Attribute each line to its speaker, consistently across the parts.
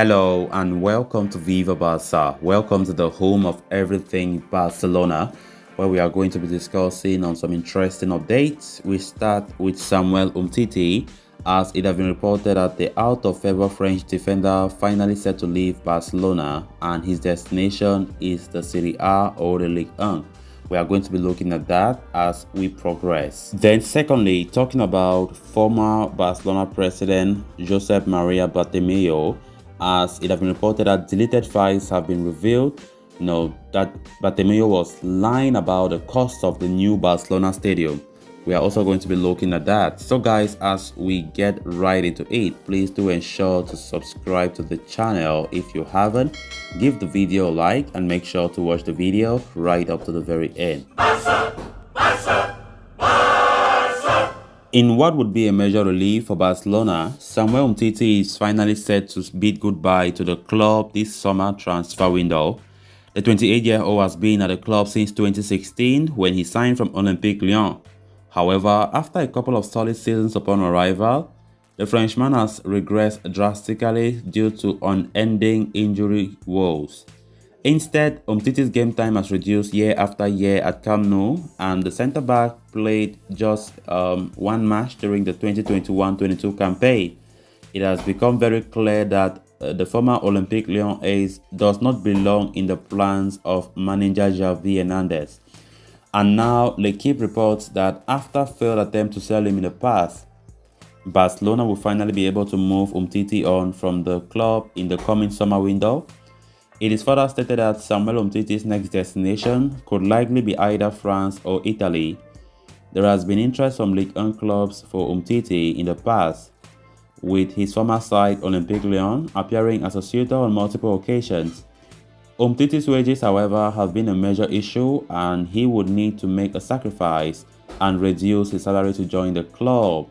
Speaker 1: Hello and welcome to Viva Barca. Welcome to the home of everything Barcelona, where we are going to be discussing on some interesting updates. We start with Samuel Umtiti, as it has been reported that the out-of-favor French defender finally set to leave Barcelona, and his destination is the Serie A or the Ligue 1. We are going to be looking at that as we progress. Then secondly, talking about former Barcelona president Josep Maria Bartomeu, as it has been reported that deleted files have been revealed, that Bartomeu was lying about the cost of the new Barcelona stadium. We are also going to be looking at that. So guys, as we get right into it, please do ensure to subscribe to the channel if you haven't. Give the video a like and make sure to watch the video right up to the very end. Barca! Barca! Barca! In what would be a major relief for Barcelona, Samuel Umtiti is finally set to bid goodbye to the club this summer transfer window. The 28-year-old has been at the club since 2016 when he signed from Olympique Lyon. However, after a couple of solid seasons upon arrival, the Frenchman has regressed drastically due to unending injury woes. Instead, Umtiti's game time has reduced year after year at Camp Nou, and the centre-back played just one match during the 2021-22 campaign. It has become very clear that the former Olympique Lyon ace does not belong in the plans of manager Xavi Hernandez. And now, L'Equipe reports that after failed attempt to sell him in the past, Barcelona will finally be able to move Umtiti on from the club in the coming summer window. It is further stated that Samuel Umtiti's next destination could likely be either France or Italy. There has been interest from Ligue 1 clubs for Umtiti in the past, with his former side Olympique Lyon appearing as a suitor on multiple occasions. Umtiti's wages, however, have been a major issue, and he would need to make a sacrifice and reduce his salary to join the club.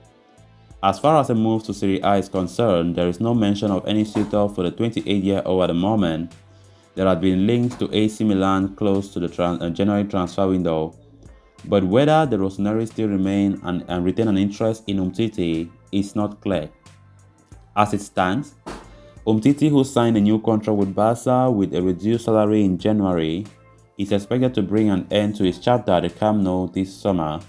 Speaker 1: As far as a move to Serie A is concerned, there is no mention of any suitor for the 28-year-old at the moment. There have been links to AC Milan close to the January transfer window, but whether the Rossoneri still remain and retain an interest in Umtiti is not clear. As it stands, Umtiti, who signed a new contract with Barca with a reduced salary in January, is expected to bring an end to his chapter at the Camp Nou this summer.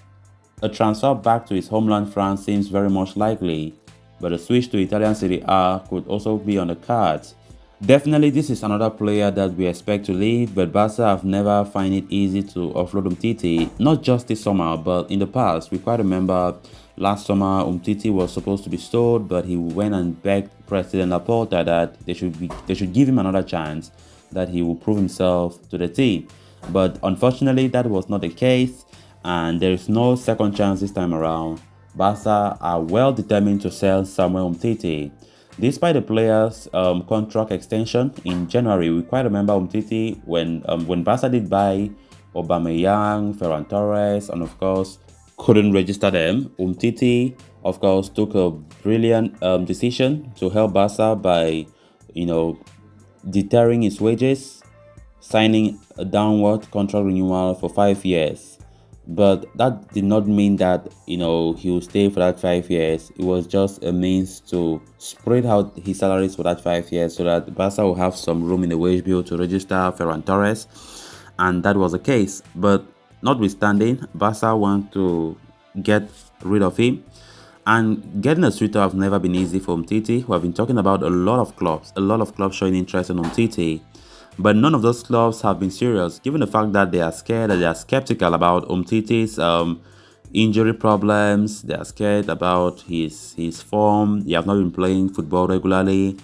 Speaker 1: A transfer back to his homeland France seems very much likely, but a switch to Italian Serie A could also be on the cards. Definitely, this is another player that we expect to leave, but Barca have never found it easy to offload Umtiti, not just this summer, but in the past. We quite remember last summer Umtiti was supposed to be sold, but he went and begged President Laporta that they should give him another chance, that he will prove himself to the team. But unfortunately, that was not the case, and there is no second chance this time around. Barca are well determined to sell Samuel Umtiti. Despite the player's contract extension in January, we quite remember Umtiti when Barca did buy Aubameyang, Ferran Torres, and of course couldn't register them. Umtiti, of course, took a brilliant decision to help Barca by, deterring his wages, signing a downward contract renewal for 5 years. But that did not mean that, he will stay for that 5 years. It was just a means to spread out his salaries for that 5 years so that Barca will have some room in the wage bill to register Ferran Torres. And that was the case. But notwithstanding, Barca want to get rid of him. And getting a suitor have never been easy for Umtiti. We have been talking about a lot of clubs showing interest in Umtiti. But none of those clubs have been serious, given the fact that they are scared, that they are skeptical about Umtiti's injury problems. They are scared about his form. He has not been playing football regularly.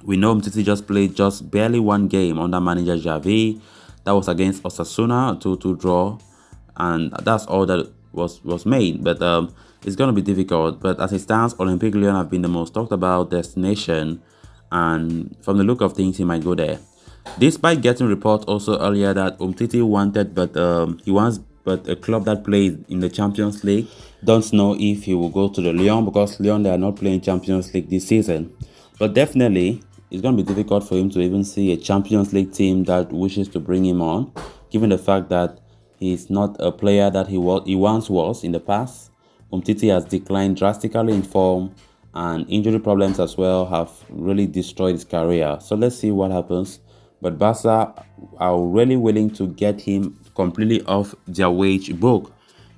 Speaker 1: We know Umtiti just played barely one game under manager Xavi. That was against Osasuna, 2-2 draw, and that's all that was made. But it's going to be difficult. But as it stands, Olympique Lyon have been the most talked about destination, and from the look of things, he might go there. Despite getting reports also earlier that Umtiti wanted, he wants a club that plays in the Champions League. Don't know if he will go to the Lyon, because Lyon, they are not playing Champions League this season. But definitely, it's going to be difficult for him to even see a Champions League team that wishes to bring him on, given the fact that he's not a player that he once was in the past. Umtiti has declined drastically in form, and injury problems as well have really destroyed his career. So let's see what happens. But Barca are really willing to get him completely off their wage book,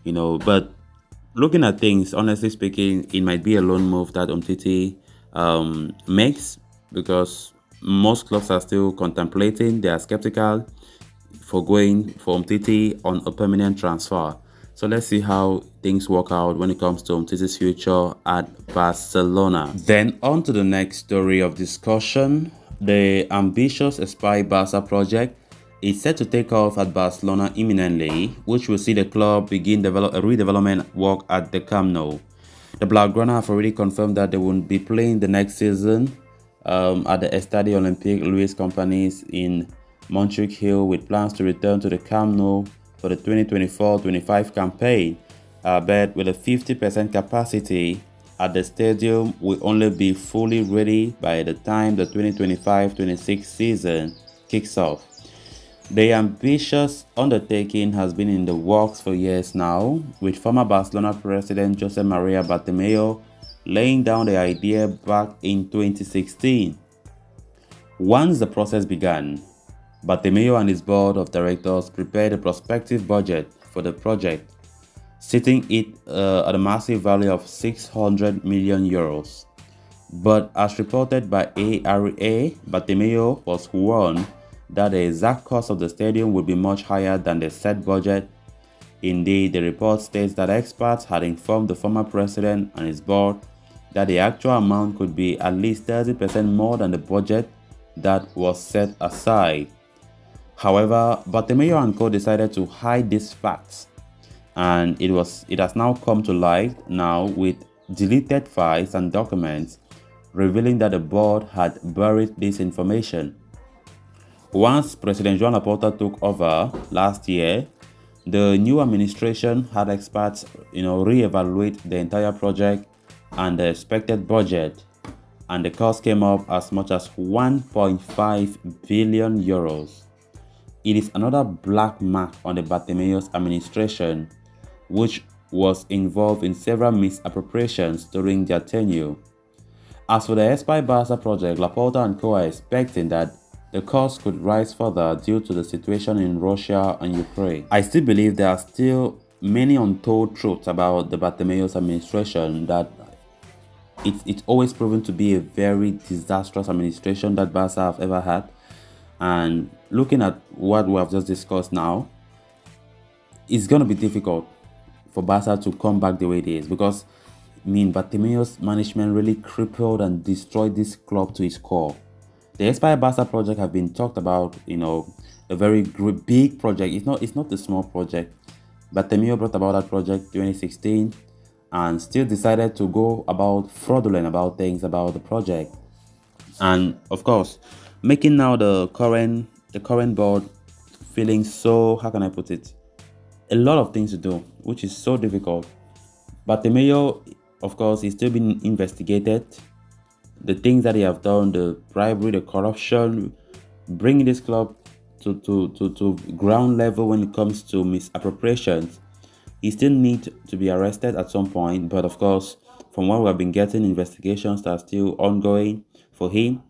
Speaker 1: But looking at things, honestly speaking, it might be a loan move that Umtiti makes, because most clubs are still contemplating. They are skeptical for going for Umtiti on a permanent transfer. So let's see how things work out when it comes to Umtiti's future at Barcelona. Then on to the next story of discussion. The ambitious Espai Barca project is set to take off at Barcelona imminently, which will see the club begin redevelopment work at the Camp Nou. The Blaugrana have already confirmed that they will be playing the next season at the Estadio Olympique Louis Companies in Montjuic, with plans to return to the Camp Nou for the 2024-25 campaign, but with a 50% capacity at the stadium will only be fully ready by the time the 2025-26 season kicks off. The ambitious undertaking has been in the works for years now, with former Barcelona president Jose Maria Bartomeu laying down the idea back in 2016. Once the process began, Bartomeu and his board of directors prepared a prospective budget for the project, setting it at a massive value of 600 million euros. But as reported by ARA, Bartomeu was warned that the exact cost of the stadium would be much higher than the set budget. Indeed, the report states that experts had informed the former president and his board that the actual amount could be at least 30% more than the budget that was set aside. However, Bartomeu and co decided to hide these facts, and it has now come to light now with deleted files and documents revealing that the board had buried this information. Once President Joan Laporta took over last year, the new administration had experts, reevaluate the entire project and the expected budget, and the cost came up as much as 1.5 billion euros. It is another black mark on the Bartomeu's administration, which was involved in several misappropriations during their tenure. As for the Espai Barca project, Laporta and co are expecting that the cost could rise further due to the situation in Russia and Ukraine. I still believe there are still many untold truths about the Bartomeu's administration, that it's always proven to be a very disastrous administration that Barca have ever had. And looking at what we have just discussed now, it's going to be difficult for Barca to come back the way it is, because Bartomeu's management really crippled and destroyed this club to its core. The Espai Barca project have been talked about, a very big project. It's not a small project. Bartomeu brought about that project 2016 and still decided to go about fraudulent about things about the project. And of course, making now the current board feeling so, how can I put it, a lot of things to do, which is so difficult. Bartomeu, of course, is still being investigated. The things that he have done, the bribery, the corruption, bringing this club to ground level when it comes to misappropriations, he still needs to be arrested at some point. But of course, from what we have been getting, investigations that are still ongoing for him.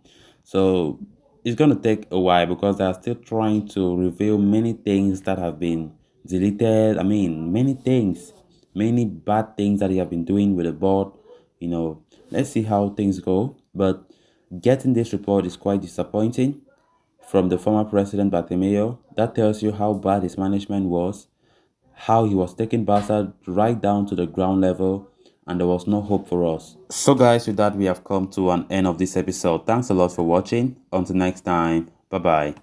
Speaker 1: So it's going to take a while, because they are still trying to reveal many things that have been deleted. Many things, many bad things that he have been doing with the board. Let's see how things go. But getting this report is quite disappointing from the former president Bartomeu. That tells you how bad his management was, how he was taking Barca right down to the ground level, and there was no hope for us. So guys, with that, we have come to an end of this episode. Thanks a lot for watching. Until next time, bye bye.